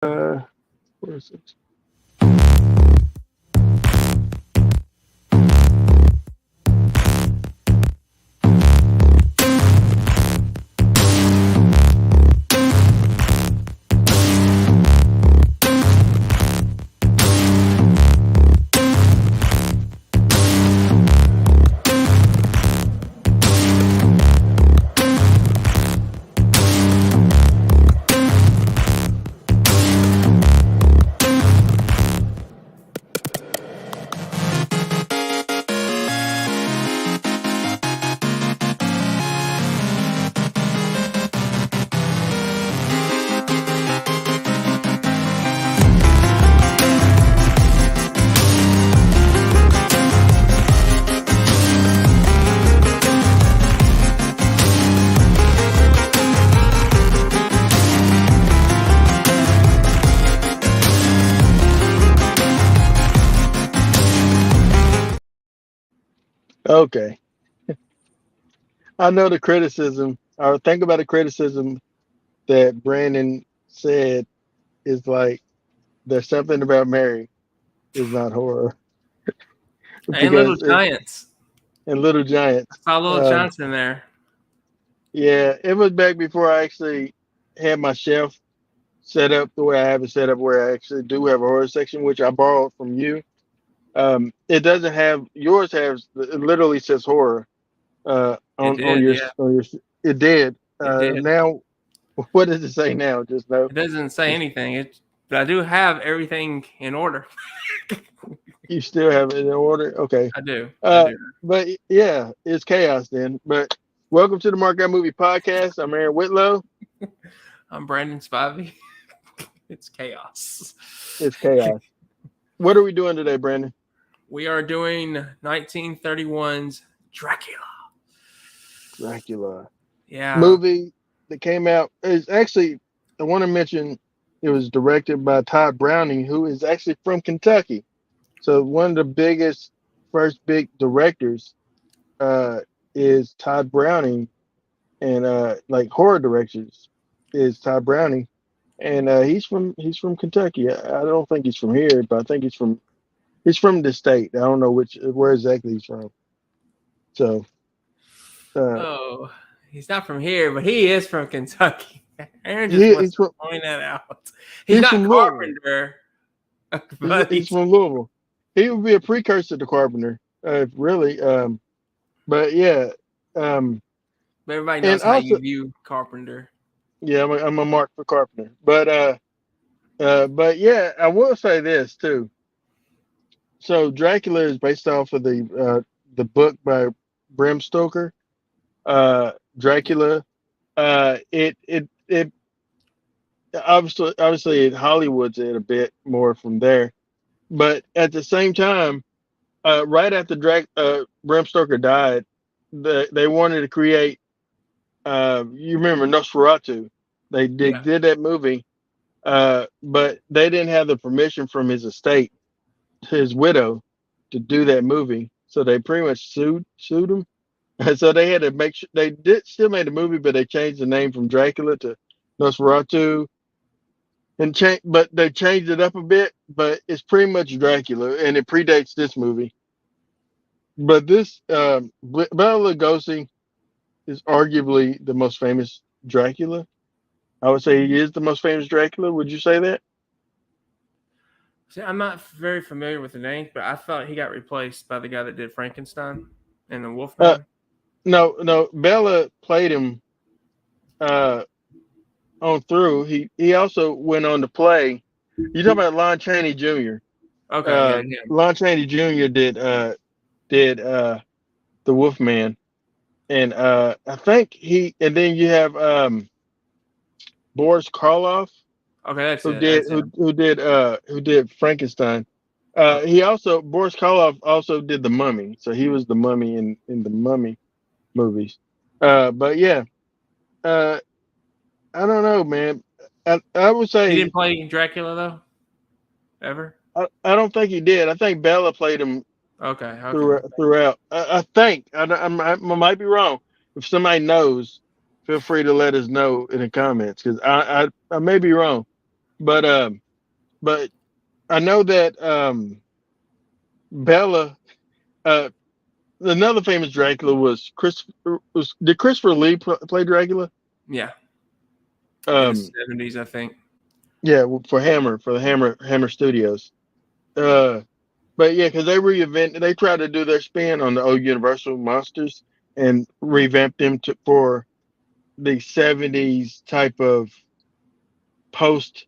Uh, where is it? Okay. I know the criticism, or think about the criticism that Brandon said is like there's something about Mary is not horror And Little because it Giants. and Little I Giants. saw Little Um, Giants in there. yeah, it was back before I actually had my shelf set up the way I have it set up, where I actually do have a horror section, which I borrowed from you. It doesn't have yours has it literally says horror It on did, your yeah. on your it did. It did. Now what does it say now? Just no. It doesn't say Just anything. But I do have everything in order. you still have it in order. Okay. I do. I Uh, do. but yeah, it's chaos then. But welcome to the Markout Movie Podcast. I'm Aaron Whitlow. I'm Brandon Spivey. It's chaos. It's chaos. What are we doing today, Brandon? We are doing 1931's Dracula. Dracula Yeah. movie that came out is actually I want to mention it was directed by Todd Browning, who is actually from Kentucky. So one of the biggest first big directors uh, is Todd Browning, and like horror directors is Todd Browning, and he's from Kentucky. I don't think he's from here, but I think he's from the state. I don't know where exactly he's from. So uh, Oh, he's not from here, but he is from Kentucky. Aaron just he, wants he's to from point that out. He's he's not from Louisville. Carpenter, He's, but he's he's from Louisville. He would be a precursor to Carpenter, really. But yeah, um, but everybody and knows how also you view Carpenter. yeah, I'm a mark for Carpenter. But yeah, I will say this too. So Dracula is based off of the book by Bram Stoker, Dracula. It obviously it Hollywood's it a bit more from there, but at the same time, right after Bram Stoker died, they wanted to create. You remember Nosferatu? They Yeah. did that movie, but they didn't have the permission from his estate, his widow, to do that movie. So they pretty much sued him. And so they had to make sure they did still made the movie, but they changed the name from Dracula to Nosferatu, and but they changed it up a bit. But it's pretty much Dracula, and it predates this movie. But this Bela Lugosi is arguably the most famous Dracula. I would say he is the most famous Dracula. Would you say that? See, I'm not very familiar with the name, but I thought he got replaced by the guy that did Frankenstein and the Uh, Wolfman. no, no. Bella played him uh, on through. He also went on to play. You talking about Lon Chaney Jr. Okay, yeah, yeah. Lon Chaney Jr. did the Wolfman, and I think he. And then you have Boris Karloff Okay, that's who it. did That's who him. who did Frankenstein. Okay. He also Boris Karloff also did the Mummy, so he was the Mummy in the Mummy movies. But yeah, uh, I don't know, man. I would He didn't say play Dracula though, ever. I don't think he did. I think Bella played him Okay, okay. throughout. I think I might be wrong. If somebody knows, feel free to let us know in the comments because I may be wrong. But but I know that Bella. Uh, Another famous Dracula was Christopher. Did Christopher Lee play Dracula? Yeah, in the Um, 70s, I think. yeah, for Hammer, for the Hammer Studios. Uh, but yeah, because they tried to do their spin on the old Universal monsters and revamp them for the '70s type of post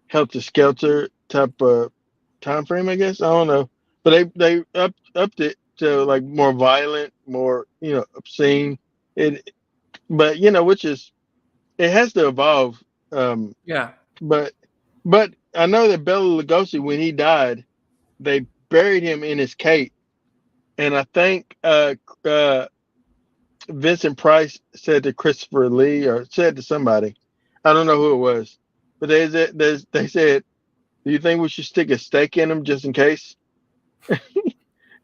Helter Skelter type of time frame. I guess I don't know, but they upped it to like more violent, more obscene. It, but which is it has to evolve. Um, Yeah, but but I know that Bela Lugosi, when he died, they buried him in his cape, and I think Vincent Price said to Christopher Lee or said to somebody, I don't know who it was, but they said, "Do you think we should stick a stake in him just in case?"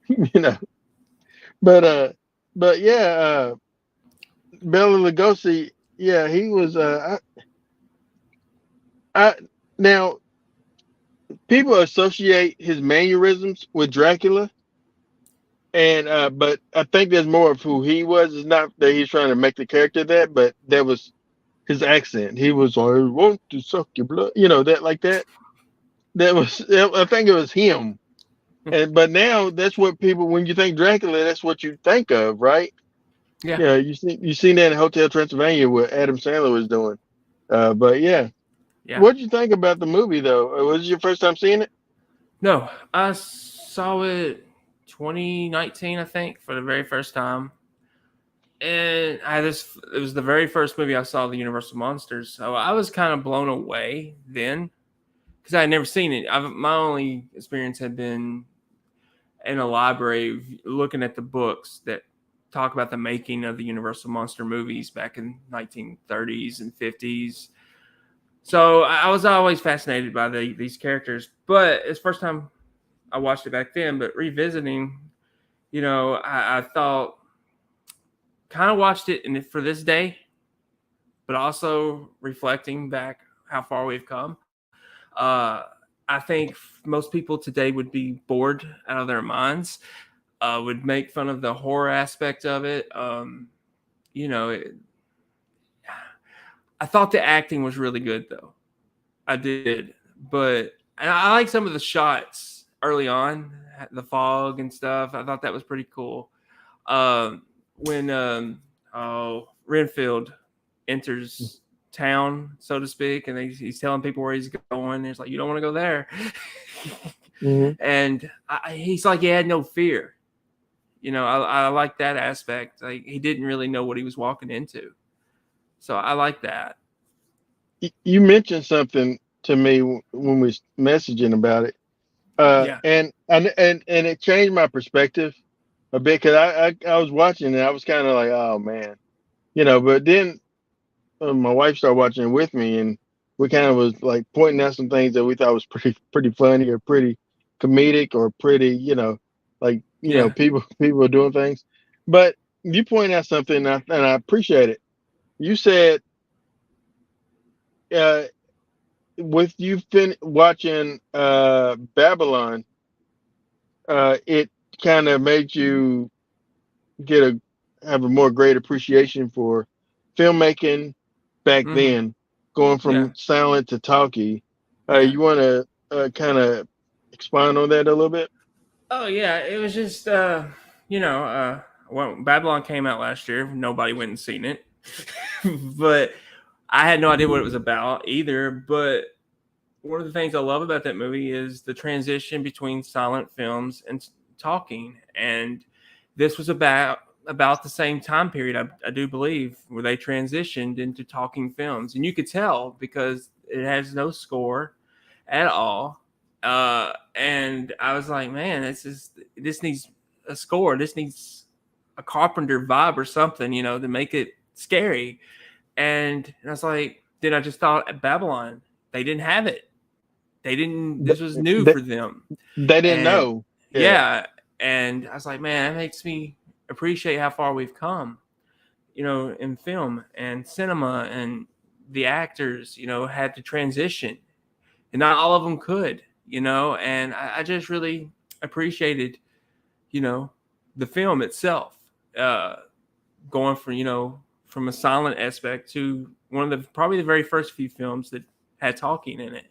you know, but yeah, Bela Lugosi, yeah, he was. I now people associate his mannerisms with Dracula, and but I think there's more of who he was. It's not that he's trying to make the character that, but that was his accent. He was like, "I want to suck your blood," that like that. That was, I think it was him. And but now that's what people, when you think Dracula, that's what you think of, right? yeah, Yeah, you seen that in Hotel Transylvania what Adam Sandler was doing. But yeah, yeah. what did you think about the movie though? Was it your first time seeing it? No, I saw it 2019, I think, for the very first time. And it was the very first movie I saw, the Universal Monsters. So I was kind of blown away then because I had never seen it. My only experience had been in a library looking at the books that talk about the making of the Universal Monster movies back in 1930s and 50s. So I was always fascinated by these characters, but it's the first time I watched it back then. But revisiting, I thought kind of watched it for this day, but also reflecting back how far we've come. Uh, I think most people today would be bored out of their minds, would make fun of the horror aspect of it. You know, it, I thought the acting was really good though. I did, but and I like some of the shots early on, the fog and stuff. I thought that was pretty cool. When Renfield enters town, so to speak, and he's telling people where he's going. He's like, "You don't want to go there," Hmm. and he's like, he had no fear. I like that aspect. Like he didn't really know what he was walking into, so I like that. You mentioned something to me when we was messaging about it, Yeah, and it changed my perspective a bit because I was watching and I was kind of like, oh man, but then my wife started watching it with me, and we kind of was like pointing out some things that we thought was pretty funny or pretty comedic or pretty, like yeah. people are doing things. But you point out something, and I appreciate it. You said uh, with you watching Babylon, it kind of made you get a have a more great appreciation for filmmaking back Mm-hmm. then, going Yeah, from silent to talkie. yeah. You want to kind of expand on that a little bit? Oh yeah, it was just well, Babylon came out last year. Nobody went and seen it, but I had no idea what it was about either. But one of the things I love about that movie is the transition between silent films and talking, and this was about the same time period, I do believe, where they transitioned into talking films, and you could tell because it has no score at all. And I was like, man, this needs a score. This needs a Carpenter vibe or something, to make it scary. And I was like, then I just thought at Babylon, they didn't have it. They didn't. This was new They, for them, they didn't and know. Yeah. yeah, and I was like, man, that makes me appreciate how far we've come, in film and cinema, and the actors, had to transition. and not all of them could, and I just really appreciated, the film itself, uh, going from, from a silent aspect to one of the probably the very first few films that had talking in it.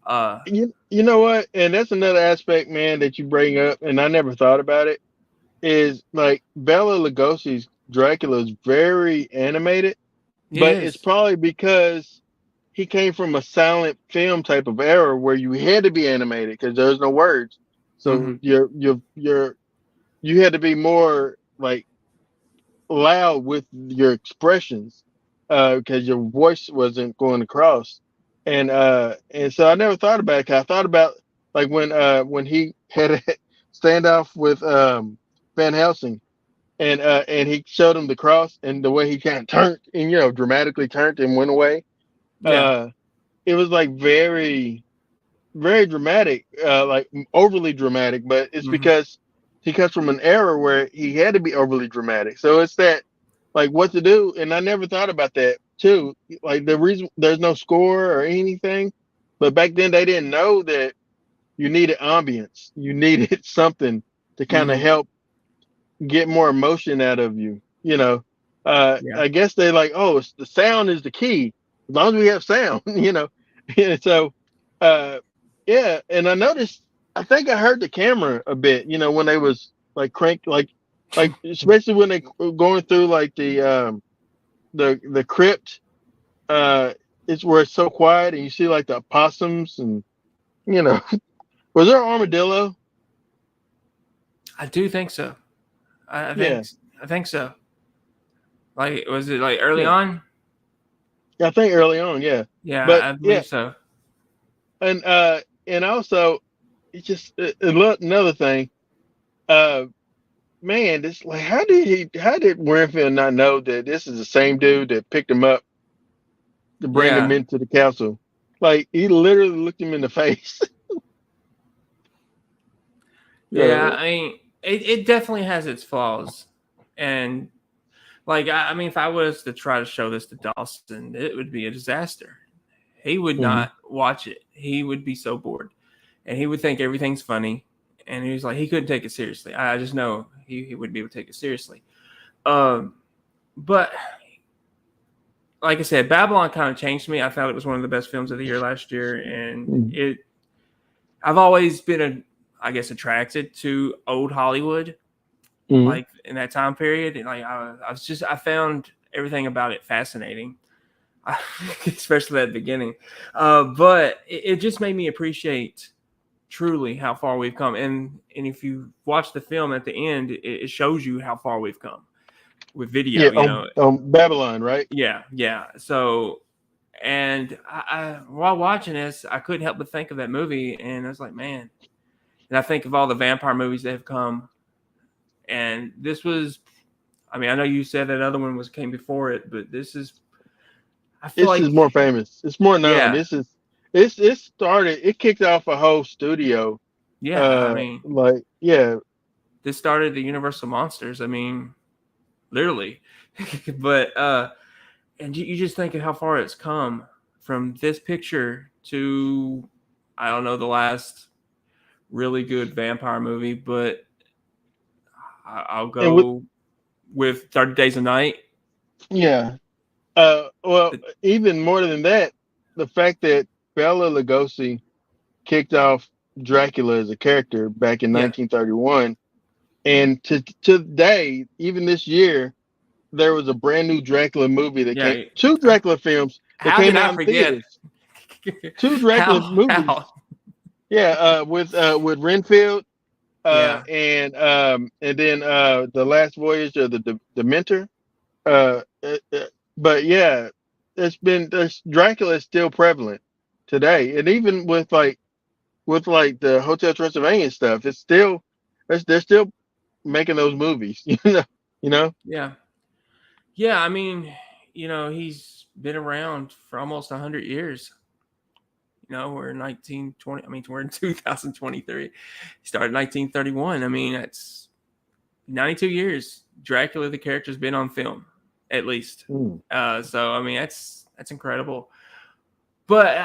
Uh, You know what? And that's another aspect, man, that you bring up, and I never thought about it. Is like Bela Lugosi's Dracula is very animated, it but it's is. probably because he came from a silent film type of era where you had to be animated because there's no words. So Mm-hmm. you had to be more like loud with your expressions because your voice wasn't going across. And so I never thought about it. 'Cause I thought about like when he had a standoff with Van Helsing and he showed him the cross and the way he kind of turned and dramatically turned and went away. Yeah. Uh, it was like very dramatic, like overly dramatic, but it's Mm-hmm. because he comes from an era where he had to be overly dramatic. So it's that like what to do, and I never thought about that too. Like the reason there's no score or anything, but back then they didn't know that you needed ambience, you needed something to kind of Mm-hmm. help get more emotion out of you. Yeah. I guess they like, oh, it's the sound is the key. As long as we have sound, And so, uh, yeah. And I noticed, I think I heard the camera a bit, when they was like crank, like especially when they were going through like the crypt. Uh, it's where it's so quiet and you see like the opossums and you know, was there an armadillo? I do think so. I think Yeah, I think so. Like, was it like early yeah. on? I think early on, yeah. Yeah, But I yeah, believe so. and also it's just another thing. Uh, man, this like how did Winfield not know that this is the same dude that picked him up to bring him Yeah. into the council? Like he literally looked him in the face. Yeah, Yeah. I mean, it definitely has its flaws. And like, I mean, if I was to try to show this to Dawson, it would be a disaster. He would Hmm. not watch it. He would be so bored, and he would think everything's funny. And he was like, he couldn't take it seriously. I just know he wouldn't be able to take it seriously. Um, but like I said, Babylon kind of changed me. I thought it was one of the best films of the year last year, and it. I've always been I guess, attracted to old Hollywood, Hmm. like in that time period. And like I found everything about it fascinating, especially at the beginning. But it just made me appreciate truly how far we've come. And if you watch the film at the end, it shows you how far we've come with Yeah, video. on Babylon, right? Yeah, yeah. So, and I while watching this, I couldn't help but think of that movie, and I was like, man. And I think of all the vampire movies that have come, and this was. I mean, I know you said that other one came before it, but this is. I feel This like, is more famous. It's more known. yeah, This is it started. It kicked off a whole studio. yeah. I mean, Like yeah. this started the Universal Monsters. I mean, literally, but and you just think of how far it's come from this picture to, I don't know, the last really good vampire movie, but I'll And with go with 30 Days a Night. yeah. Well, The, even more than that, the fact that Bela Lugosi kicked off Dracula as a character back in yeah, 1931, and to today, even this year, there was a brand new Dracula movie that came, yeah. two Dracula films that How came did I out in forget? theaters. Two Dracula movies, How? yeah, with Renfield, Yeah, and then the Last Voyage of the Dementor. Uh, uh, uh, but yeah, this Dracula is still prevalent today, and even with like the Hotel Transylvania stuff, it's still they're still making those movies. You know. yeah, yeah. I mean, he's been around for almost 100 years. We're in 1920. I mean, we're in 2023. He started in 1931. I mean, that's 92 years. Dracula, the character's been on film, at least. Mm. So I mean, that's incredible. But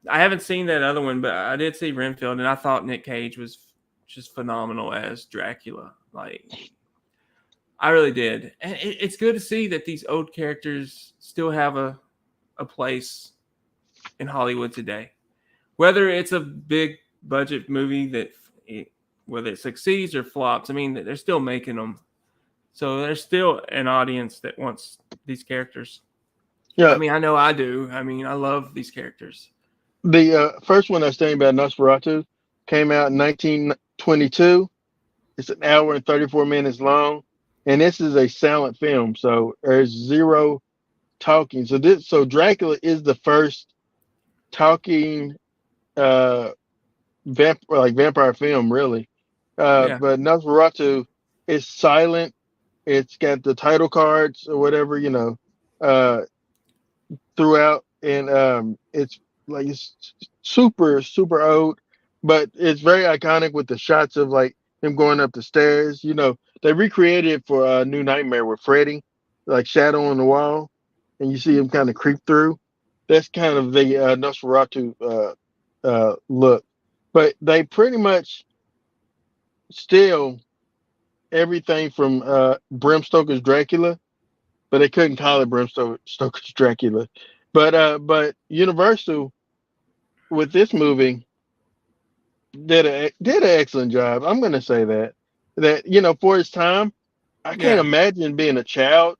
I haven't seen that other one, but I did see Renfield, and I thought Nick Cage was just phenomenal as Dracula. Like, I really did, and it's good to see that these old characters still have a place in Hollywood today. Whether it's a big budget movie whether it succeeds or flops, I mean, they're still making them. So there's still an audience that wants these characters. I Yeah, mean, I know I do. I mean, I love these characters. the first one I was saying about Nosferatu came out in 1922. It's an hour and 34 minutes long, and this is a silent film, so there's zero talking. So Dracula is the first talking uh vampire film, really. Yeah, But Nosferatu is silent. It's got the title cards or whatever, uh, throughout, and it's like it's super old, but it's very iconic with the shots of like him going up the stairs. They recreated it for New Nightmare with Freddy, like shadow on the wall, and you see him kind of creep through. That's kind of the Nosferatu look, but they pretty much steal everything from Bram Stoker's Dracula, but they couldn't call it Stoker's Dracula. But Universal with this movie did an excellent job. I'm gonna say that for its time, I can't yeah, imagine being a child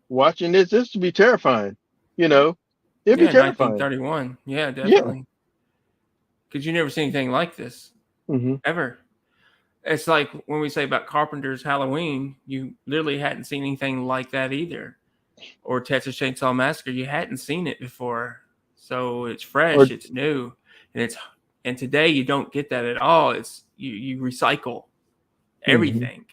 watching this. This would be terrifying. You know, it'd be yeah. terrifying. 1931. Yeah, Yeah. definitely. Because you never see anything like this Hmm. ever. It's like when we say about Carpenter's Halloween, you literally hadn't seen anything like that either. Or Texas Chainsaw Massacre, you hadn't seen it before, so it's Or fresh, it's new, and today you don't get that at all. It's you recycle hmm everything.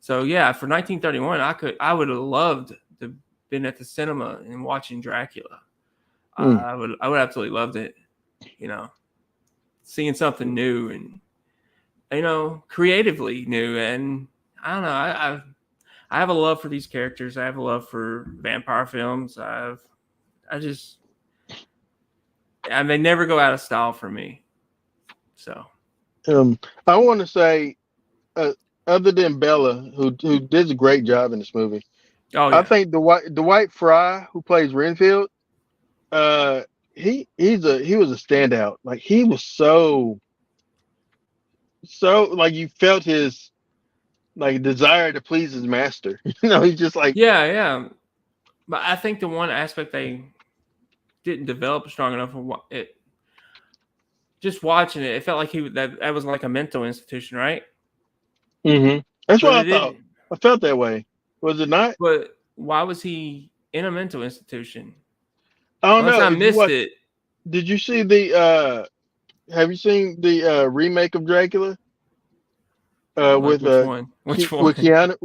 So yeah, for 1931, I would have loved to been at the cinema and watching Dracula. mm. I would absolutely loved it. You know, seeing something new and creatively new, and I don't know. I have a love for these characters. I have a love for vampire films. I just and they never go out of style for me. So I want to say, uh, other than Bella, who did a great job in this movie, oh I yeah. think Dwight Fry, who plays Renfield, uh, he was a standout. Like he was so like you felt his like desire to please his master. He's just like, Yeah, yeah. But I think the one aspect they didn't develop strong enough for it just watching it, it felt like that was like a mental institution, right? hmm that's But what I it thought. didn't. I felt that way. Was it not? But why was he in a mental institution? I don't Unless know. I If you missed watch, it. did you see the? Have you seen the remake of Dracula? Like With which one? Which With one? Keanu.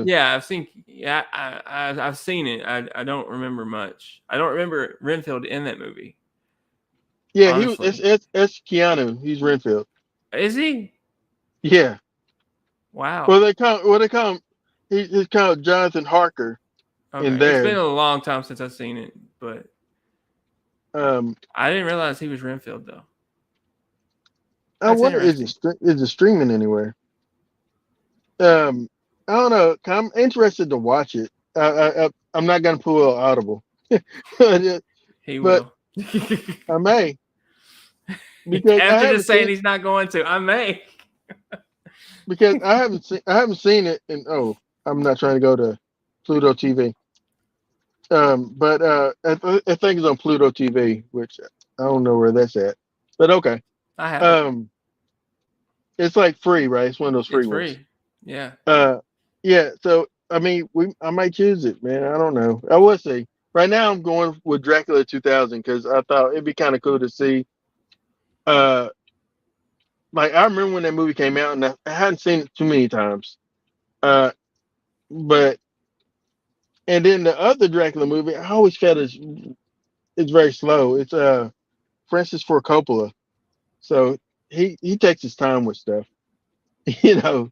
Yeah, I've seen. Yeah, I've seen it. I don't remember much. I don't remember Renfield in that movie. Yeah, he was. Honestly, It's Keanu. He's Renfield. is he? Yeah. Wow. They call him. He's called Jonathan Harker in Okay, it's been there. a long time since I've seen it, but Um, I didn't realize he was Renfield though. I That's wonder interesting. is it streaming anywhere? Um, I don't know. I'm interested to watch it. I'm not gonna pull Audible, but He will. I may because After just saying he's not going to, I may. I haven't seen it, and I'm not trying to go to Pluto TV. But I think it's on Pluto TV, which I don't know where that's at. But okay. I have it. Um, it's like free, right? It's one of those It's free ones. free. Yeah. Uh, yeah. So I mean, I might choose it, man. I don't know. I will see. Right now, I'm going with Dracula 2000 because I thought it'd be kind of cool to see. Uh, like I remember when that movie came out, and I hadn't seen it too many times. Uh, but and then the other Dracula movie, I always felt it's very slow. It's Francis Ford Coppola, so he takes his time with stuff. you know,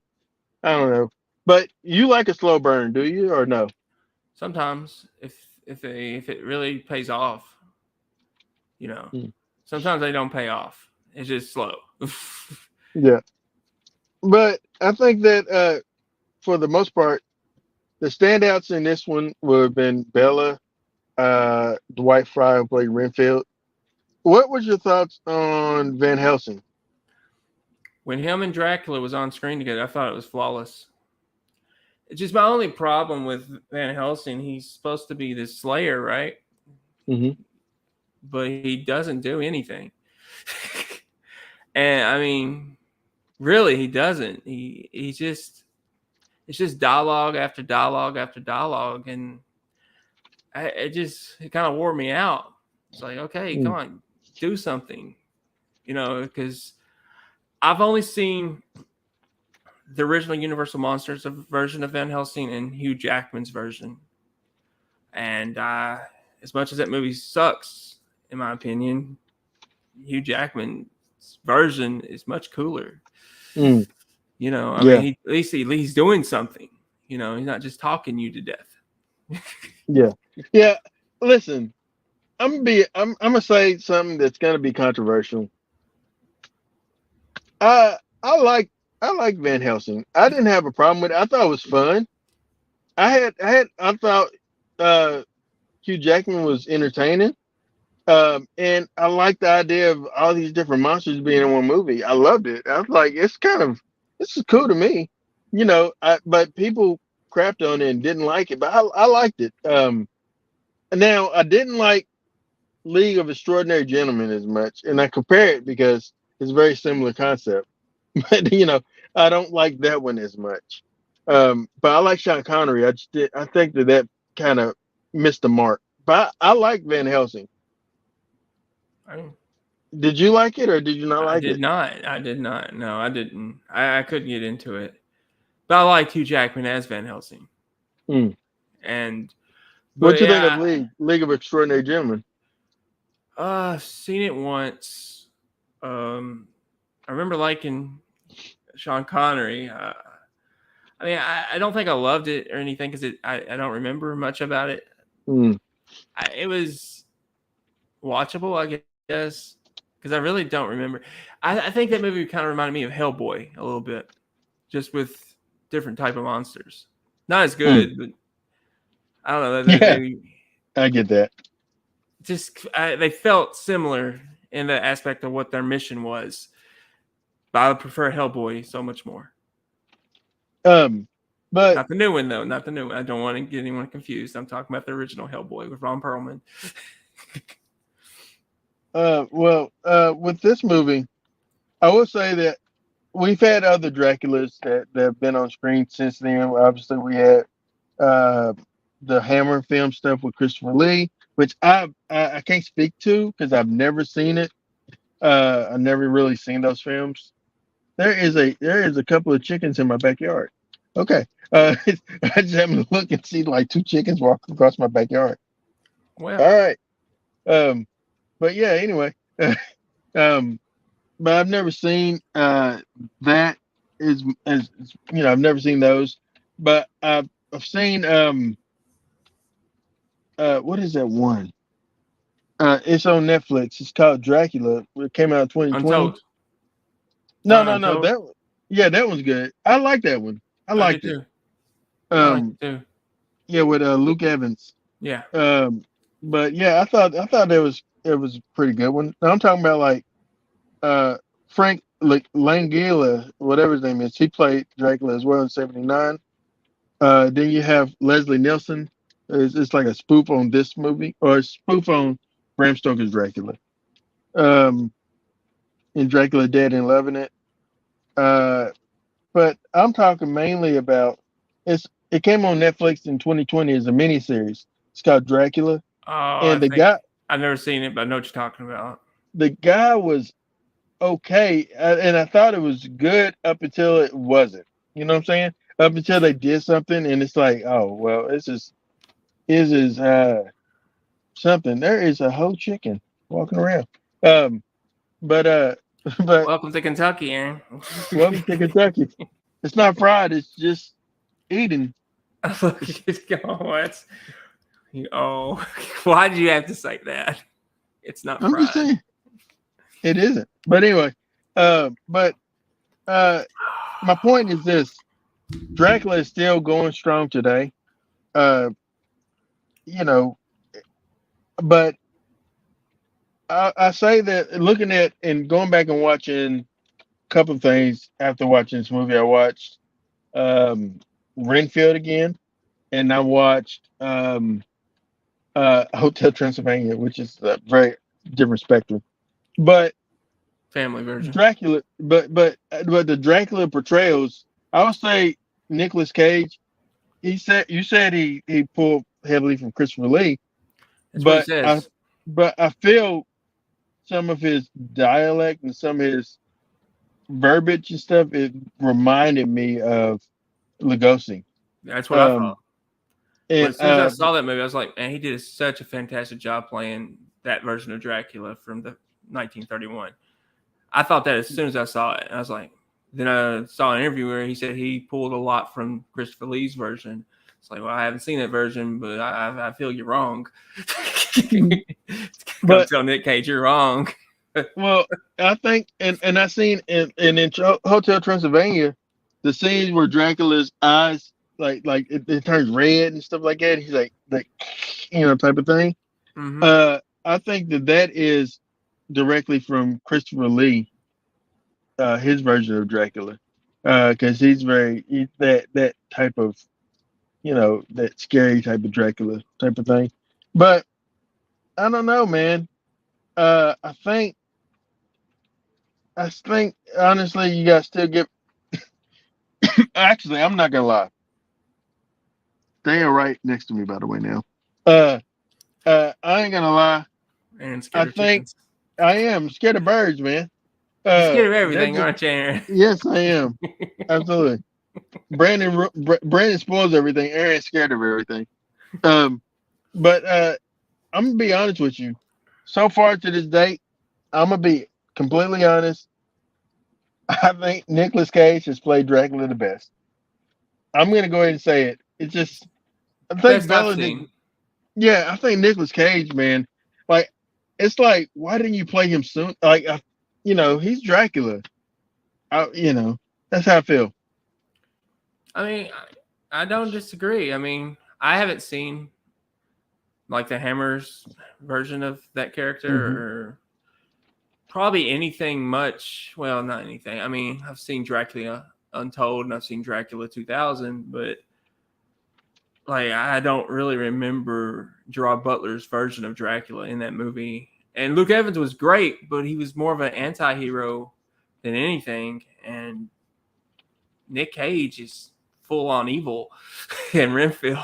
I don't know. But you like a slow burn, do you, or no? Sometimes if it really pays off, you know. Hmm. Sometimes they don't pay off. It's just slow. Yeah, but I think that for the most part, the standouts in this one would have been Bella, Dwight Frye who played Renfield. What was your thoughts on Van Helsing? When him and Dracula was on screen together, I thought it was flawless. It's just my only problem with Van Helsing. He's supposed to be this Slayer, right? Hmm. But he doesn't do anything. And I mean, really, he doesn't. He just it's just dialogue after dialogue after dialogue, and it kind of wore me out. It's like, okay, come on, do something, because I've only seen the original Universal Monsters version of Van Helsing and Hugh Jackman's version. And as much as that movie sucks, in my opinion, Hugh Jackman's version is much cooler. Mm. I Yeah, mean, at least he's doing something. He's not just talking you to death. yeah, yeah. Listen, I'm gonna say something that's gonna be controversial. I like I like Van Helsing. I didn't have a problem with it. I thought it was fun. I thought uh Hugh Jackman was entertaining. And I like the idea of all these different monsters being in one movie. I loved it. I was like, this is cool to me, but people crapped on it and didn't like it, but I liked it. Now I didn't like League of Extraordinary Gentlemen as much, and I compare it because it's a very similar concept, but I don't like that one as much. But I like Sean Connery. I think that kind of missed the mark. But I like Van Helsing. I, Did you like it or did you not I like did it? not. I did not. No, I didn't. I couldn't get into it. But I liked Hugh Jackman as Van Helsing. Hmm. And What but you think of yeah, League of Extraordinary Gentlemen? seen it once. I remember liking Sean Connery. I mean, I don't think I loved it or anything because I don't remember much about it. Hmm. It was watchable, I guess, because I really don't remember. I think that movie kind of reminded me of Hellboy a little bit, just with different type of monsters. Not as Hmm. good, but I don't know. Yeah, They I get that. just they felt similar in the aspect of what their mission was. But I prefer Hellboy so much more. Um, but Not the new one though. Not the new one. I don't want to get anyone confused. I'm talking about the original Hellboy with Ron Perlman. with this movie, I will say that we've had other Draculas that have been on screen since then. Obviously, we had uh the Hammer film stuff with Christopher Lee, which I can't speak to because I've never seen it. I've never really seen those films. There is a couple of chickens in my backyard. Okay. I just happened to look and see like two chickens walking across my backyard. All Well, right. Um, but yeah, anyway. um, but I've never seen that I've never seen those. But I've seen what is that one? It's on Netflix. It's called Dracula. It came out in 2020. Untold. No, no, no. Untold. Yeah, that one's good. I like that one. I I did liked it. too. I like Um, it too. yeah, with Luke Evans. Yeah. Um, but yeah, I thought it was a pretty good one. Now, I'm talking about like Frank Langella, whatever his name is. He played Dracula as well in '79. Then you have Leslie Nielsen. It's like a spoof on this movie or a spoof on Bram Stoker's Dracula. Um, and Dracula Dead and Loving It. Uh, but I'm talking mainly about it came on Netflix in 2020 as a miniseries. It's called Dracula, Oh, I and the think guy I've never seen it, but I know what you're talking about. the guy was okay, and I thought it was good up until it wasn't. You know what I'm saying? Up until they did something, and it's like, oh well, this is something. There is a whole chicken walking around. But but Welcome to Kentucky, Aaron. welcome to Kentucky. It's not fried. It's just eating. Look, oh, that's oh. Why did you have to say that? It's not I'm just fried. saying. It isn't. But anyway, but uh, my point is this: Dracula is still going strong today. Uh, you know, but I say that looking at and going back and watching a couple of things after watching this movie, I watched Renfield again, and I watched Hotel Transylvania, which is a very different spectrum. But Family version. Dracula, but the Dracula portrayals, I would say Nicolas Cage. You said he pulled heavily from Christopher Lee, That's what he but I says. but I feel some of his dialect and some of his verbiage and stuff. It reminded me of Lugosi. That's what I thought. Um, But and as soon as I saw that movie, I was like, man, he did such a fantastic job playing that version of Dracula from the 1931. I thought that as soon as I saw it. I was like, then I saw an interview where he said he pulled a lot from Christopher Lee's version. It's like, well, I haven't seen that version, but I feel you're wrong. Go but tell Nick Cage you're wrong. well, I think and I seen in Hotel Transylvania, the scenes where Dracula's eyes it turns red and stuff like that. He's like type of thing. Mm-hmm. I think that is directly from Christopher Lee, his version of Dracula, because that type of that scary type of Dracula type of thing. But I don't know, man. Uh, I think I think honestly, you guys still get. Actually, I'm not gonna lie. They are right next to me, by the way. Now, uh, I ain't gonna lie. And I scared of think chickens. I am scared of birds, man. You're scared of That everything, just aren't you, Aaron? yes, I am absolutely. Brandon spoils everything. Aaron's scared of everything. Um, but I'm gonna be honest with you. So far to this date, I'm gonna be completely honest. I think Nicolas Cage has played Dracula the best. I'm gonna go ahead and say it. It's just I think Best I've Bela did. seen. Yeah, I think Nicolas Cage, man. Like, it's like, why didn't you play him soon? Like, he's Dracula. That's how I feel. I mean, I don't disagree. I mean, I haven't seen like the Hammer's version of that character Hmm. or probably anything much. Well, not anything. I mean, I've seen Dracula Untold and I've seen Dracula 2000, but like I don't really remember Gerard Butler's version of Dracula in that movie. And Luke Evans was great, but he was more of an anti-hero than anything. And Nick Cage is full on evil in Renfield.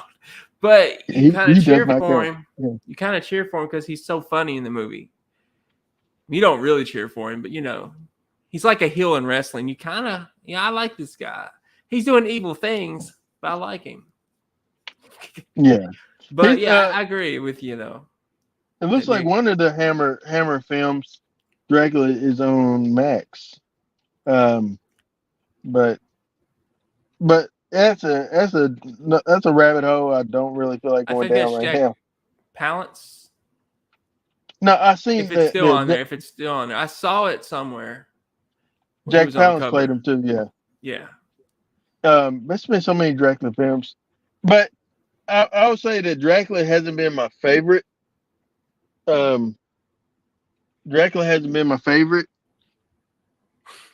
But you kind of He does cheer not for go. him. Yeah. You kind of cheer for him because he's so funny in the movie. You don't really cheer for him, but he's like a heel in wrestling. You kind of, I like this guy. He's doing evil things, but I like him. Yeah. But He's yeah, I agree with you though. it looks That like Nick, one of the Hammer films, Dracula is on Max. Um, but that's a rabbit hole I don't really feel like I going think down that's right Jack now. Palance. No, I If seen it's that still on there, I saw it somewhere where he Jack was on the Palance played cover. him too. Yeah. Yeah, There's been so many Dracula films, but I would say that Dracula hasn't been my favorite. Um, Dracula hasn't been my favorite.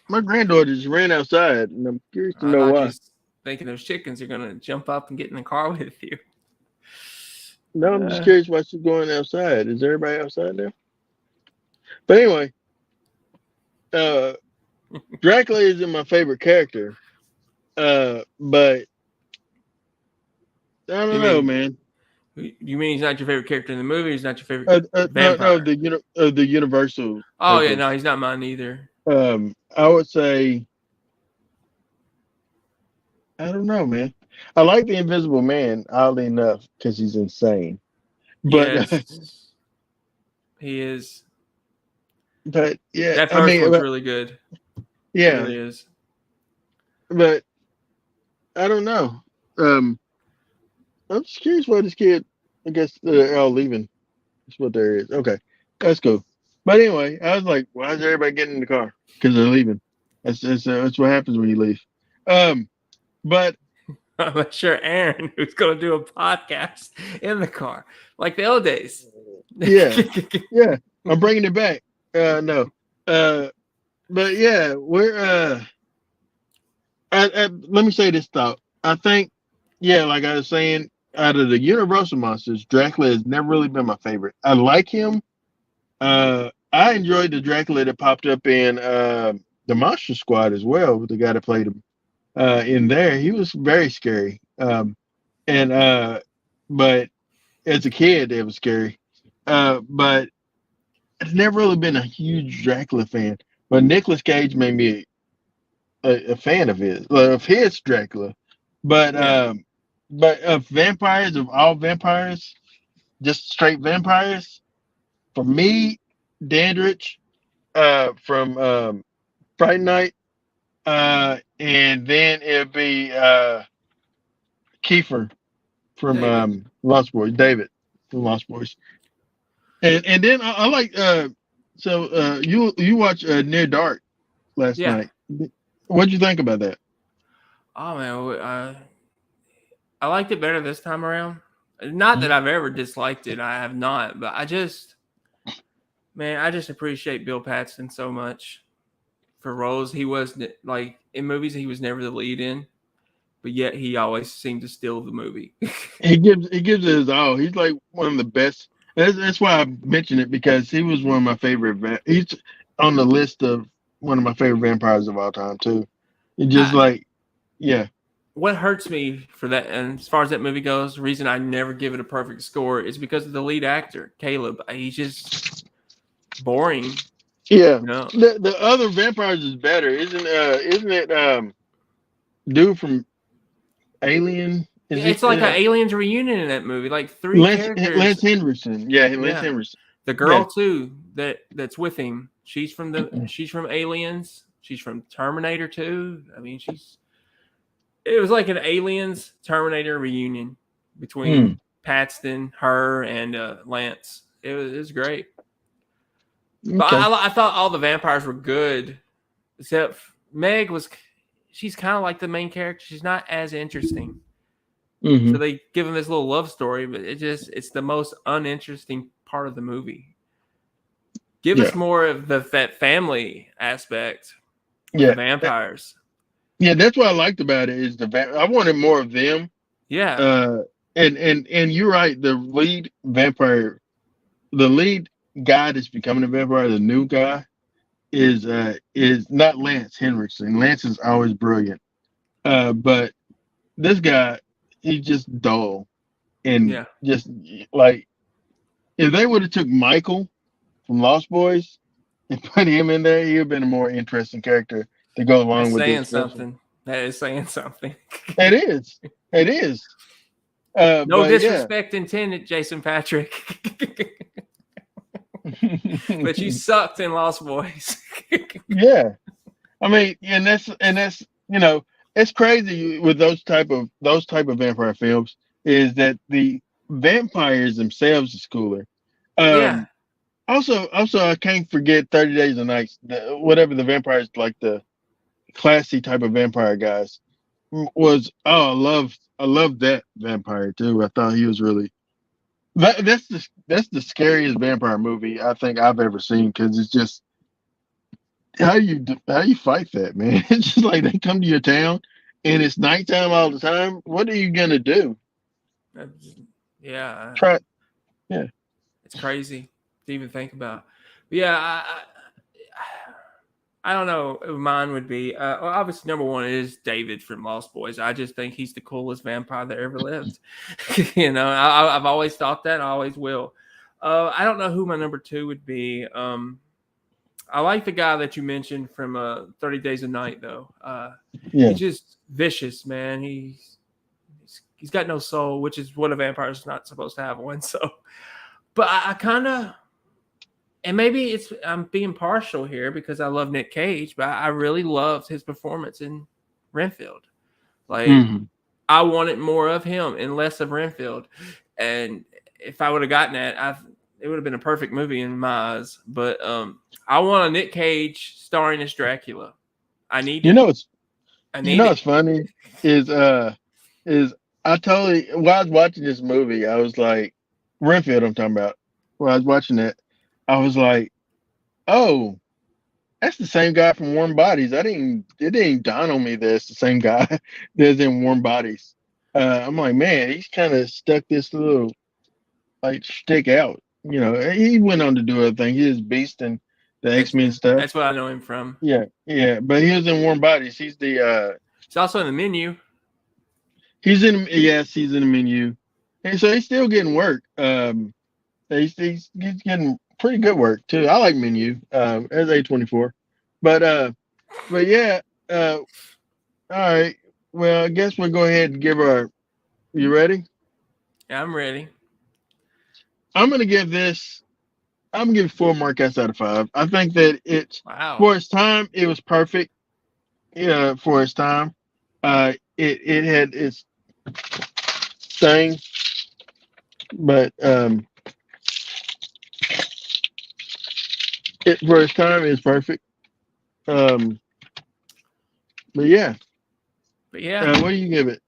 My granddaughter just ran outside, and I'm curious to I know thought you why. was thinking those chickens are gonna jump up and get in the car with you. No, I'm just curious why she's going outside. Is everybody outside now? But anyway, uh, Dracula isn't my favorite character. But I You don't know, mean man. he's not your favorite character in the movie? He's not your favorite No, vampire? the Universal Oh type yeah, of. no, he's not mine either. I would say I don't know, man. I like the Invisible Man, oddly enough, because he's insane. But Yes, he is. but yeah, That I first mean, one's really good. It yeah, really is. but I don't know. Um, I'm just curious why this kid. I guess they're all leaving. That's what there is. Okay, that's cool. But anyway, I was like, why is everybody getting in the car? Because they're leaving. That's what happens when you leave. But I'm not sure Aaron, who's going to do a podcast in the car, like the old days. yeah, yeah, I'm bringing it back. No, but yeah, we're. Let me say this thought. I think, yeah, like I was saying, out of the Universal monsters, Dracula has never really been my favorite. I like him. I enjoyed the Dracula that popped up in the Monster Squad as well, with the guy that played him in there. He was very scary. And but as a kid, it was scary. But I've never really been a huge Dracula fan. But Nicolas Cage made me a fan of his Dracula. But Yeah. of vampires, of all vampires, just straight vampires, for me, Dandridge from Friday Night, and then it'd be Kiefer from David. Lost Boys, David from Lost Boys, and then I like you watched Near Dark last Yeah. night. What'd you think about that? Oh man, I liked it better this time around. Not that I've ever disliked it. I have not, but I just appreciate Bill Paxton so much for roles he was like in movies he was never the lead in, but yet he always seemed to steal the movie. He gives it his all. He's like one of the best. That's why I mentioned it, because he was one of my favorite. He's on the list of one of my favorite vampires of all time too. He just like, yeah, What hurts me for that, and as far as that movie goes, the reason I never give it a perfect score is because of the lead actor, Caleb. He's just boring. yeah. No, The other vampires is better, isn't it? Dude from Alien, is it's it? like an aliens reunion in that movie. Like three characters. Lance Henriksen. Yeah, Lance Yeah, Henriksen. the Yeah. girl too that's with him. She's from Aliens. She's from Terminator 2. I mean, it was like an Aliens Terminator reunion between Paxton, her, and Lance. It was great. But Okay. I thought all the vampires were good, except Meg was. She's kind of like the main character. She's not as interesting. So they give him this little love story, but it's the most uninteresting part of the movie. Give us more of that family aspect with the vampires. Yeah, that's what I liked about it, is I wanted more of them. Yeah. And you're right. The lead guy that's becoming a vampire, the new guy, is not Lance Henriksen. Lance is always brilliant. But this guy, he's just dull, and Yeah. just like, if they would have took Michael from Lost Boys and put him in there, he'd have been a more interesting character to go along That's with the saying extension. something. That is saying something. It is. It is. No But disrespect intended, Jason Patrick. But you sucked in Lost Boys. yeah, I mean, and that's it's crazy with those type of vampire films, is that the vampires themselves is cooler. Yeah. Also, I can't forget 30 Days of Nights. Whatever the vampires, like the classy type of vampire guys, was. Oh, I love that vampire too. I thought he was really. That's the scariest vampire movie I think I've ever seen, because it's just, how you fight that, man. It's just like they come to your town and it's nighttime all the time. What are you gonna do? Yeah. Try. Yeah. It's crazy to even think about. But yeah, I don't know what mine would be. Well, obviously, number one is David from Lost Boys. I just think he's the coolest vampire that ever lived. I've always thought that. I always will. I don't know who my number two would be. I like the guy that you mentioned from 30 Days a Night, though. Yeah. He's just vicious, man. He's got no soul, which is what a vampire is not supposed to have one. So, but I kind of, and maybe I'm being partial here because I love Nick Cage, but I really loved his performance in Renfield. Like, I wanted more of him and less of Renfield. And if I would have gotten that, it would have been a perfect movie in my eyes. But I want a Nick Cage starring as Dracula. I need You it. know what's I you need know it. what's funny is is I totally while I was watching this movie, I was like Renfield I'm talking about. While I was watching it, I was like, oh, that's the same guy from Warm Bodies. It didn't dawn on me that it's the same guy that's in Warm Bodies. I'm like, man, he's kind of stuck this little like stick out. You know, he went on to do other things. He was Beast and the That's X-Men stuff. that's what I know him from. Yeah, yeah. But he was in Warm Bodies. He's the He's also in the Menu. he's in yes, he's in the Menu. And so he's still getting work. He's getting pretty good work too. I like Menu, as A24. But but yeah, all right. Well, I guess we'll go ahead and give our you ready? Yeah, I'm ready. I'm gonna give this I'm gonna give it 4 Markouts out of 5. I think that it's Wow. for its time, it was perfect. Yeah, for its time. It had its thing, but it for its time is perfect. Um, but yeah, But yeah, what do you give it?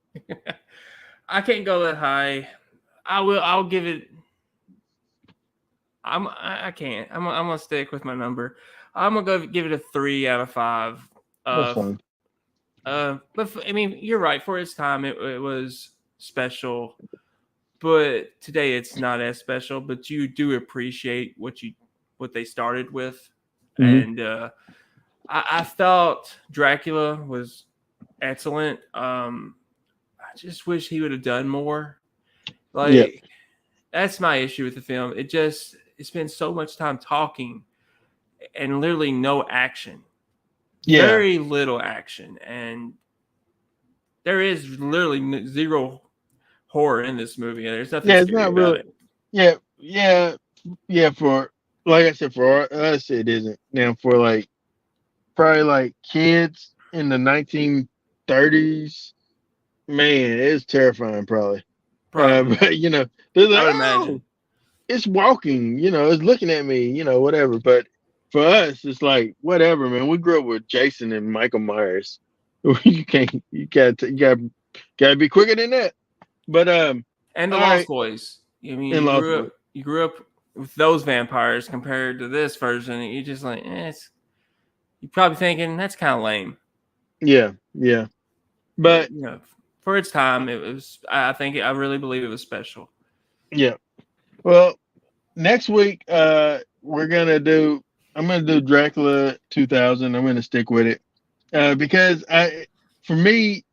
I can't go that high. I'll give it. I can't. I'm gonna stick with my number. I'm gonna go give it a 3 out of 5. That's Uh, fine. I mean, you're right. For its time, it was special, but today it's not as special. But you do appreciate what they started with, Hmm. and I thought Dracula was excellent. I just wish he would have done more. Yeah, Like that's my issue with the film. It spends so much time talking and literally no action, yeah, very little action, and there is literally zero horror in this movie. There's nothing yeah. It's scary not about really. it. Yeah, yeah, yeah. For like I said, for us, it isn't. Now for like probably like kids in the 1930s, man, it's terrifying. Probably. Probably, But they're I like, would oh, imagine. it's walking, it's looking at me, whatever. But for us, it's like whatever, man. We grew up with Jason and Michael Myers. You can't, gotta be quicker than that. But And the all Lost right, Boys. I mean, in Lost Boy. you grew up with those vampires compared to this version. And you just like, you're probably thinking that's kind of lame. Yeah, yeah. But But for its time, it was. I really believe it was special. yeah. Well, next week, I'm gonna do Dracula 2000. I'm gonna stick with it because for me,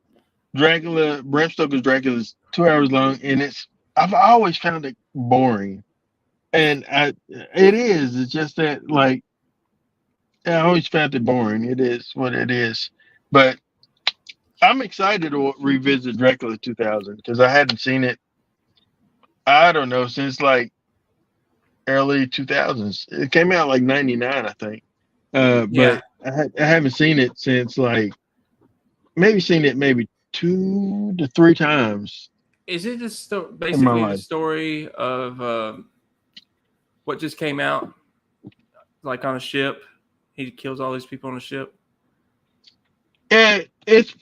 Bram Stoker's Dracula is 2 hours long, and I've always found it boring, and it is. It's just that like I always found it boring. It is what it is, but I'm excited to revisit Dracula 2000 because I hadn't seen it. I don't know since like early 2000s. It came out like '99, I think. Yeah. But I haven't seen it since like maybe seen it maybe 2 to 3 times Is it just in my basically the life. story of what just came out, like on a ship? He kills all these people on a ship. And It's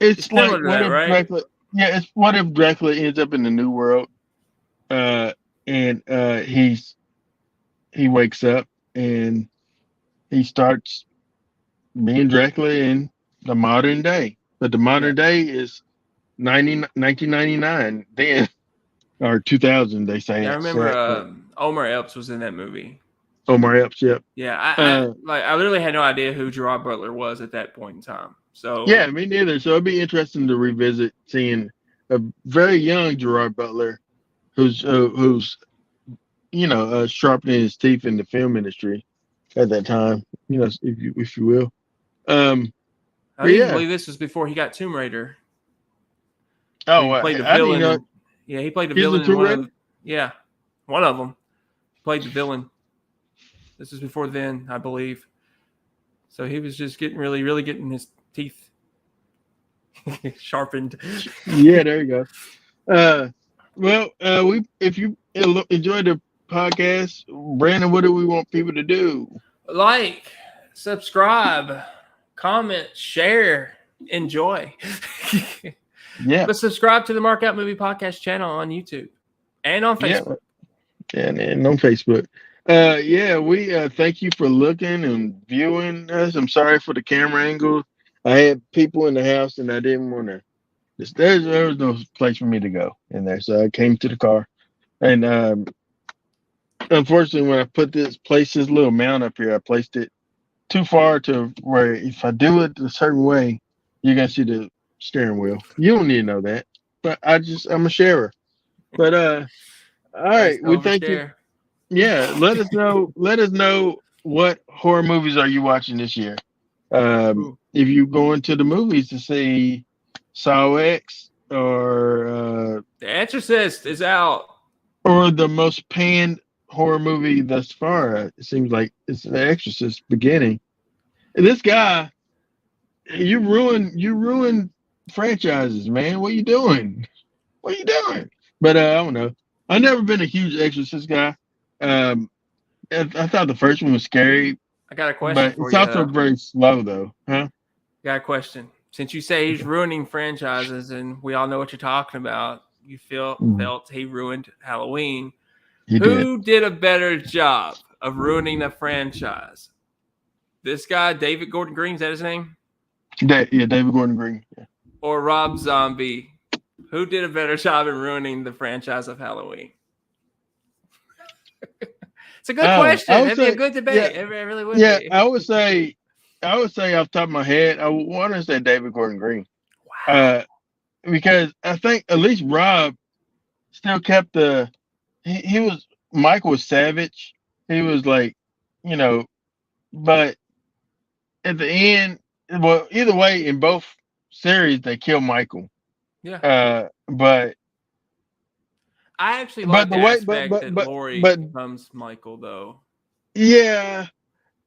it's like similar to what that, if right? Dracula? Yeah, it's what if Dracula ends up in the new world, uh, and he wakes up and he starts being Dracula in the modern day. But the Yeah. modern day is 1999 then or 2000. They say Yeah, I it's remember set, but Omar Epps was in that movie. Omar Epps. Yep. Yeah, Uh, I literally had no idea who Gerard Butler was at that point in time. yeah, So me neither. So it'd be interesting to revisit seeing a very young Gerard Butler who's sharpening his teeth in the film industry at that time, if you will. I But even yeah. believe this was before he got Tomb Raider. Oh, He played the I didn't even villain, know and yeah, he played the he's villain in in Tomb one Raider. of yeah, one of them. Played the villain. This is before then, I believe. So he was just getting really getting his teeth sharpened. Yeah, there you go. Uh, well, we if you enjoyed the podcast. Brandon, what do we want people to do? Like, subscribe, comment, share, enjoy. Yeah, But subscribe to the Markout Movie Podcast channel on YouTube and on yeah, Facebook. and on Facebook. Yeah, we thank you for looking and viewing us. I'm sorry for the camera angle. I had people in the house and I didn't want to. There was no place for me to go in there, so I came to the car. And unfortunately, when I placed this little mount up here, I placed it too far to where if I do it a certain way, you're gonna see the steering wheel. You don't need to know that, but I'm a sharer. But all right, Let's we thank you. overshare. Yeah, let us know. Let us know what horror movies are you watching this year. Ooh. If you going to the movies to see Saw X The Exorcist is out. or the most panned horror movie thus far, it seems like it's The Exorcist beginning. And this guy, you ruin franchises, man. What you doing? What you doing? But I don't know. I've never been a huge Exorcist guy. Um, I thought the first one was scary, I got a question but for it's you, also though. very slow, though, huh? Got a question. Since you say he's ruining franchises, and we all know what you're talking about, you felt he ruined Halloween. He did. Who did a better job of ruining a franchise? This guy, David Gordon Green, is that his name? Yeah, David Gordon Green. Yeah. Or Rob Zombie? Who did a better job in ruining the franchise of Halloween? It's a good Oh, I question. would It'd be a say, good yeah, debate. It really would yeah. be. I would say off the top of my head, I would want to say David Gordon Green. Wow. Uh, because I think at least Rob still kept he was Michael was savage. He was like, you know, but at the end, well, either way, in both series they kill Michael. Yeah. But I actually but like the the way, aspect that Laurie but becomes Michael, though. yeah,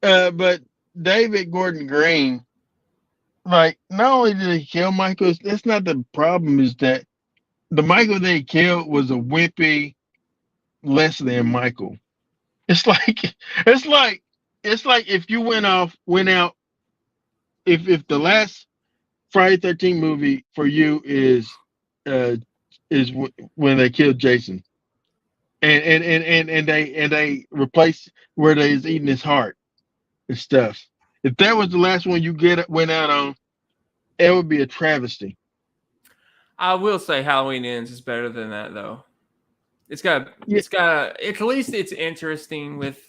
but David Gordon Green, like, not only did he kill Michael, that's not the problem. Is that the Michael they killed was a wimpy, less than Michael. It's like it's like it's like if you went out if the last Friday 13 movie for you uh when they killed Jason and they replaced where they was eating his heart and stuff. If that was the last one you went out on, it would be a travesty. I will say Halloween Ends is better than that, though. Yeah, at least it's interesting with,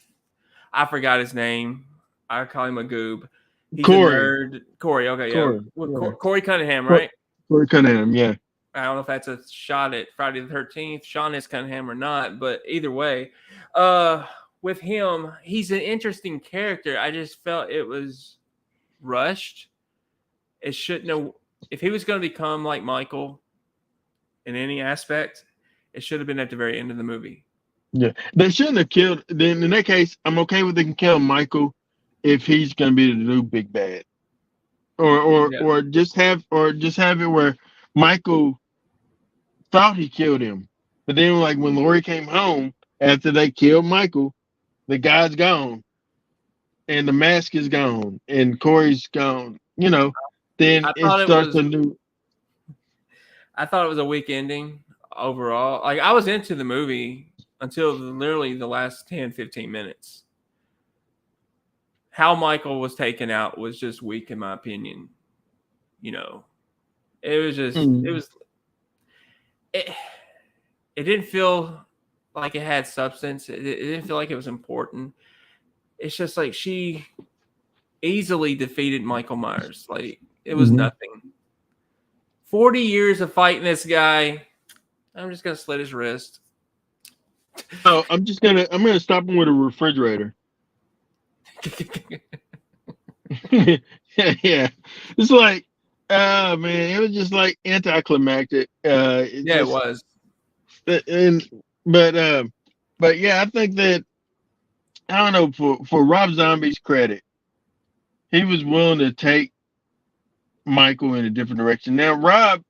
I forgot his name. I call him a goob. He's a Corey, nerd. Corey, okay, yeah. Corey, yeah, Corey Cunningham, right? Corey Cunningham, yeah. I don't know if that's a shot at Friday the 13th, Sean S. Cunningham or not, but either way, with him, he's an interesting character. I just felt it was rushed. It shouldn't have, if he was going to become like Michael in any aspect, it should have been at the very end of the movie. Yeah, they shouldn't have killed. Then in that case, I'm okay with they can kill Michael if he's gonna be the new big bad, Yeah. or just have it where Michael thought he killed him, but then like when Lori came home after they killed Michael, the guy's gone and the mask is gone and Corey's gone. Then I it thought it starts was a new. I thought it was a weak ending overall. Like, I was into the movie until literally the last 10, 15 minutes. How Michael was taken out was just weak in my opinion. You know, it was just Mm. it, it didn't feel like it had substance. It didn't feel like it was important. It's just like she easily defeated Michael Myers. Like, it was Mhm. nothing. 40 years of fighting this guy. I'm just gonna slit his wrist. Oh, I'm gonna stop him with a refrigerator. Yeah, yeah. It's like, man, it was just like anticlimactic. It Yeah, it just was. and but yeah, I think that I don't know for Rob Zombie's credit, he was willing to take Michael in a different direction. Now, Rob,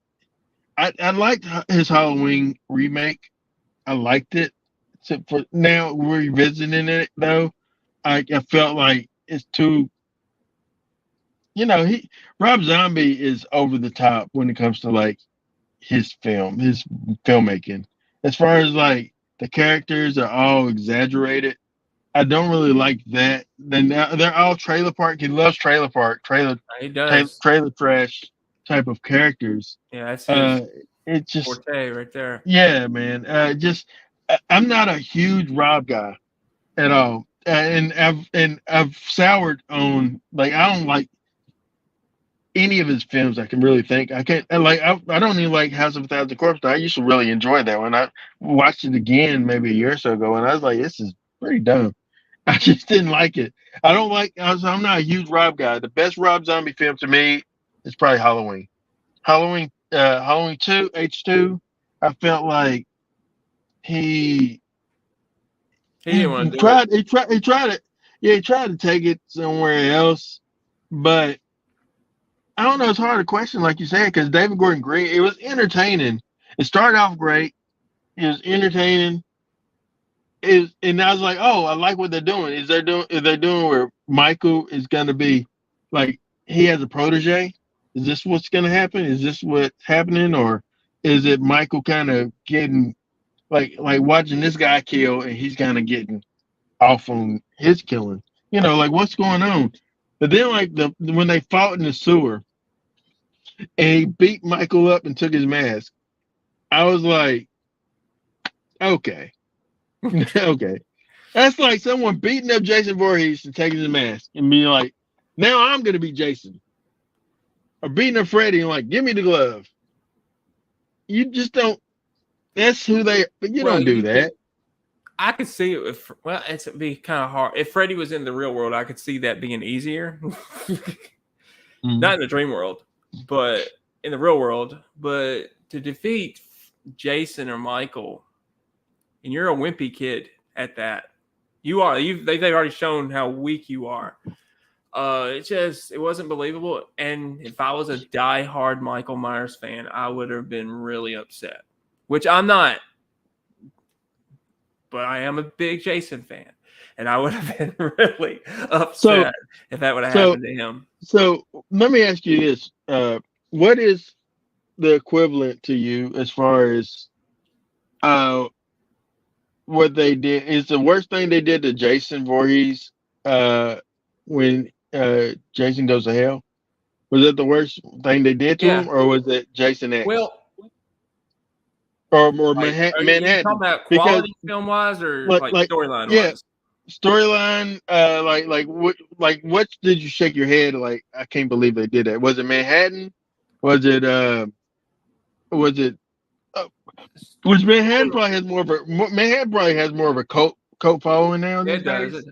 I liked his Halloween remake. I liked it. for now revisiting it though, I felt like it's too. He Rob Zombie is over the top when it comes to like his filmmaking. As far as like the characters are all exaggerated. I don't really like that. Then they're all trailer park. He loves trailer park, He does. trailer trash type of characters. Yeah, that's his Uh, it just forte right there. yeah, man. I'm not a huge Rob guy at all, and I've soured on like I don't like any of his films. I can really think I can't like I don't even like House of a Thousand Corpses. I used to really enjoy that one. I watched it again maybe a year or so ago, and I was like, this is pretty dumb. I just didn't like it. I don't like. I'm not a huge Rob guy. The best Rob Zombie film to me is probably Halloween. Halloween 2, H2. I felt like he He didn't want he to do it. tried it. Yeah, he tried to take it somewhere else, but I don't know. It's hard to question, like you said, because David Gordon Green. It was entertaining. It started off great. It was entertaining. And I was like, oh, I like what they're doing. Is they're doing where Michael is gonna be like he has a protege? Is this what's gonna happen? Is this what's happening, or is it Michael kind of getting like watching this guy kill and he's kind of getting off on his killing? Like what's going on? But then like when they fought in the sewer and he beat Michael up and took his mask, I was like, okay. Okay. That's like someone beating up Jason Voorhees and taking his mask and being like, now I'm going to be Jason. Or beating up Freddy and like, give me the glove. You just don't, that's who they, but you Well, don't do that. I could see it. It'd be kind of hard. If Freddy was in the real world, I could see that being easier. Not in the dream world, but in the real world. But to defeat Jason or Michael, and you're a wimpy kid at that, you are. They've already shown how weak you are. It wasn't believable. And if I was a diehard Michael Myers fan, I would have been really upset. Which I'm not, but I am a big Jason fan, and I would have been really upset if that would have happened to him. So let me ask you this: what is the equivalent to you as far as what they did? Is the worst thing they did to Jason Voorhees when Jason Goes to Hell? Was that the worst thing they did to him, or was it Jason X? Well, or like, Manhattan? are you talking about quality film wise or like storyline wise? Storyline, what did you shake your head like? I can't believe they did that. Was it Manhattan? Was it was it? Which Manhattan probably has more of a cult following now these days.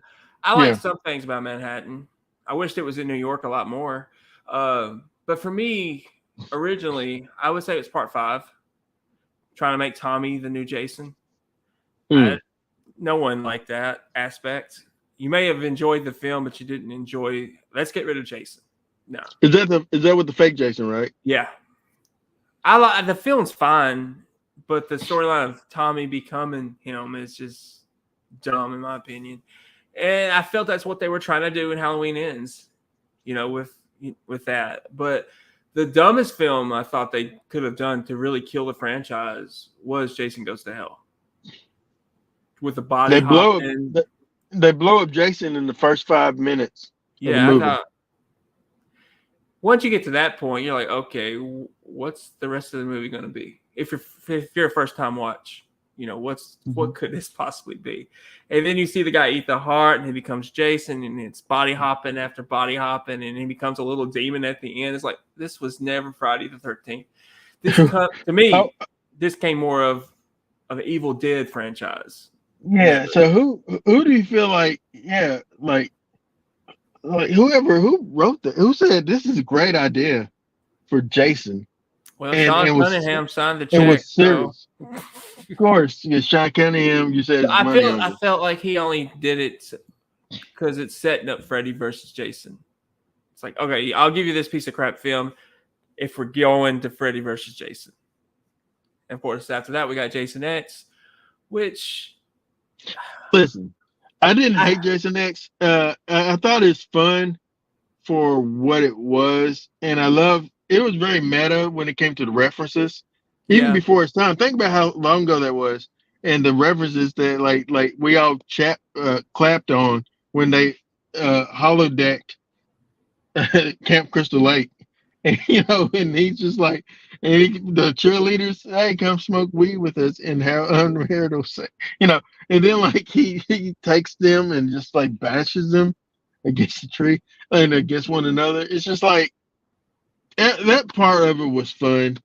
I like some things about Manhattan. I wished it was in New York a lot more. But for me, originally, I would say it's part 5. Trying to make Tommy the new Jason. No one liked that aspect. You may have enjoyed the film, but you didn't enjoy. Let's get rid of Jason. No. Is that with the fake Jason, right? Yeah. I like the film's fine, but the storyline of Tommy becoming him is just dumb in my opinion. And I felt that's what they were trying to do in Halloween Ends, with that. But the dumbest film I thought they could have done to really kill the franchise was Jason Goes to Hell. With the body they blow up Jason in the first 5 minutes of the movie. I thought, once you get to that point, you're like, okay, what's the rest of the movie going to be? If you're a first time watch, what could this possibly be? And then you see the guy eat the heart, and he becomes Jason, and it's body hopping after body hopping, and he becomes a little demon at the end. It's like this was never Friday the 13th. To me, this came more of an Evil Dead franchise. Yeah. So who do you feel like? Yeah, like who wrote that? Who said this is a great idea for Jason? Well, Sean Cunningham signed the check. It was serious. Of course, Sean Cunningham. You said I felt like he only did it because it's setting up Freddy versus Jason. It's like, okay, I'll give you this piece of crap film if we're going to Freddy versus Jason. And of course, after that, we got Jason X, which Listen, I didn't hate I, Jason X. I thought it's fun for what it was, and I love it was very meta when it came to the references, even yeah, before its time. Think about how long ago that was, and the references that like we all clapped on when they holodecked Camp Crystal Lake, and and he's just like, the cheerleaders, hey, come smoke weed with us, and how unfair they'll say, you know, and then like he takes them and just like bashes them against the tree and against one another. It's just like that part of it was fun,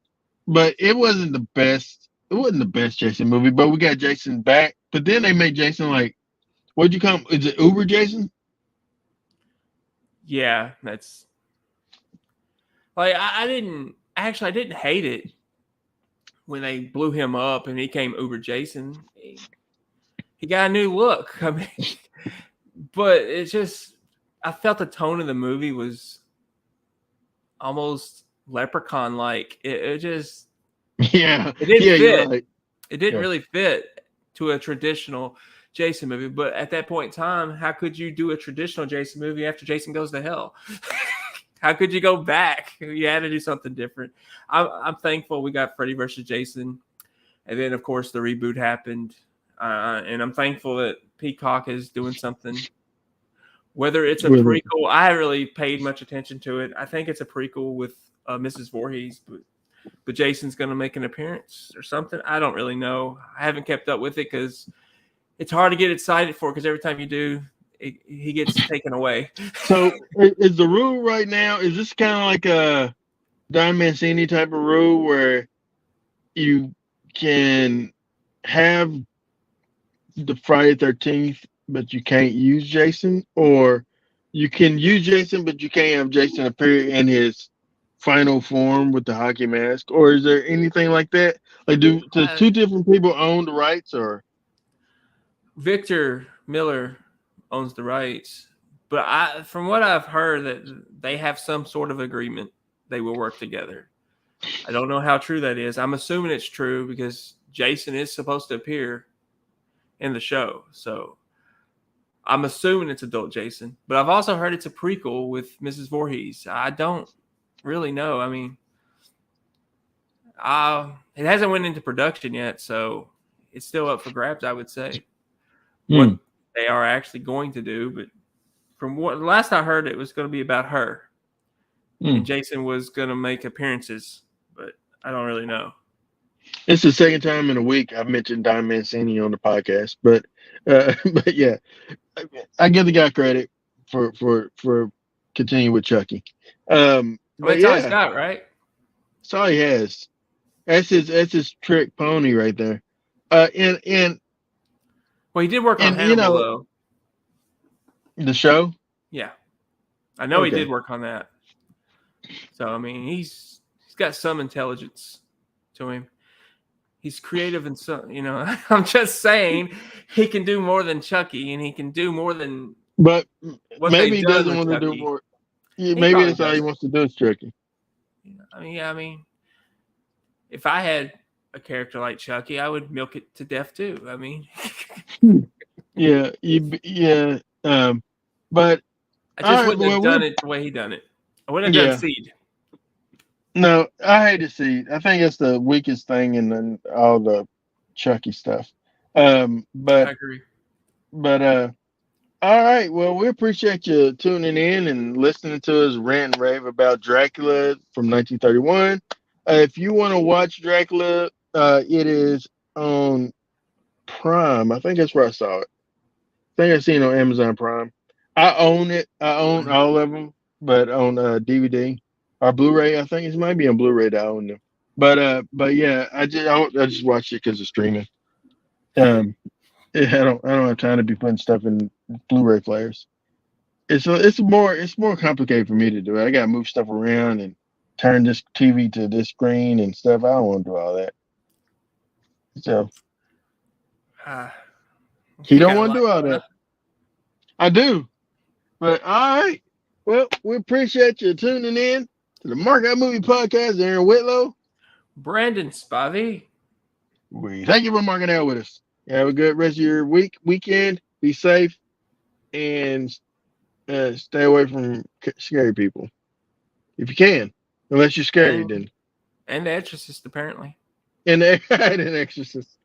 but it wasn't the best. It wasn't the best Jason movie, but we got Jason back. But then they made Jason like, what'd you come? Is it Uber Jason? yeah. That's like I didn't hate it when they blew him up and he came Uber Jason. He got a new look. I mean, but it's just I felt the tone of the movie was almost leprechaun like. It just Yeah, it didn't yeah, you're fit. right. It didn't Yeah. really fit to a traditional Jason movie. But at that point in time, how could you do a traditional Jason movie after Jason goes to hell? How could you go back? You had to do something different. I'm thankful we got Freddy versus Jason, and then of course the reboot happened, and I'm thankful that Peacock is doing something. Whether it's a With it. prequel, I haven't really paid much attention to it. I think it's a prequel with Mrs. Voorhees, but Jason's going to make an appearance or something. I don't really know. I haven't kept up with it because it's hard to get excited for because every time you do, he gets taken away. So is the rule right now? Is this kind of like a Don Mancini type of rule where you can have the Friday 13th, but you can't use Jason, or you can use Jason, but you can't have Jason appear in his final form with the hockey mask, or is there anything like that? Like, do Uh, two different people own the rights, or Victor Miller owns the rights, but from what I've heard, that they have some sort of agreement they will work together. I don't know how true that is. I'm assuming it's true because Jason is supposed to appear in the show, so I'm assuming it's adult Jason. But I've also heard it's a prequel with Mrs. Voorhees. I don't really know. I mean, it hasn't went into production yet, so it's still up for grabs. I would say Hmm. what they are actually going to do, but from what last I heard, it was going to be about her, Hmm. and Jason was going to make appearances, but I don't really know. It's the second time in a week I've mentioned Don Mancini on the podcast, but but yeah, I give the guy credit for continuing with Chucky. I mean, But it's all he's yeah, got, right? that's all he has. That's his trick pony right there. And Well, he did work on and Hannibal, though. the show. Yeah, I know he did Okay, work on that. So I mean, he's got some intelligence to him. He's creative and so I'm just saying he can do more than Chucky, and he can do more than but what maybe they've he done doesn't with want to do Chucky. more. Yeah, He maybe probably that's all he does. wants to do is Chucky. I mean, if I had a character like Chucky, I would milk it to death too. I mean, Yeah, yeah. But I all just right. wouldn't have Well, done it the way he done it. I wouldn't have done yeah. Seed. No, I hate to see. I think it's the weakest thing in all the Chucky stuff. I But agree. all right. Well, we appreciate you tuning in and listening to us rant and rave about Dracula from 1931. If you want to watch Dracula, it is on Prime. I think that's where I saw it. I think I seen it on Amazon Prime. I own it. I own Mhm. all of them, but on DVD or Blu-ray. I think it might be on Blu-ray that I own them. But yeah, I just watched it because of streaming. Um, yeah, I don't have time to be putting stuff in Blu-ray players. It's more complicated for me to do it. I got to move stuff around and turn this TV to this screen and stuff. I don't want to do all that. So Uh, he you don't got a want lot to do all going on. that. I do. But all right. Well, we appreciate you tuning in to the Markout Movie Podcast, Aaron Whitlow. Brandon Spivey. We thank you for marking out with us. Have a good rest of your weekend. Be safe and stay away from scary people if you can, unless you're scary. And Then and The Exorcist apparently. and an exorcist.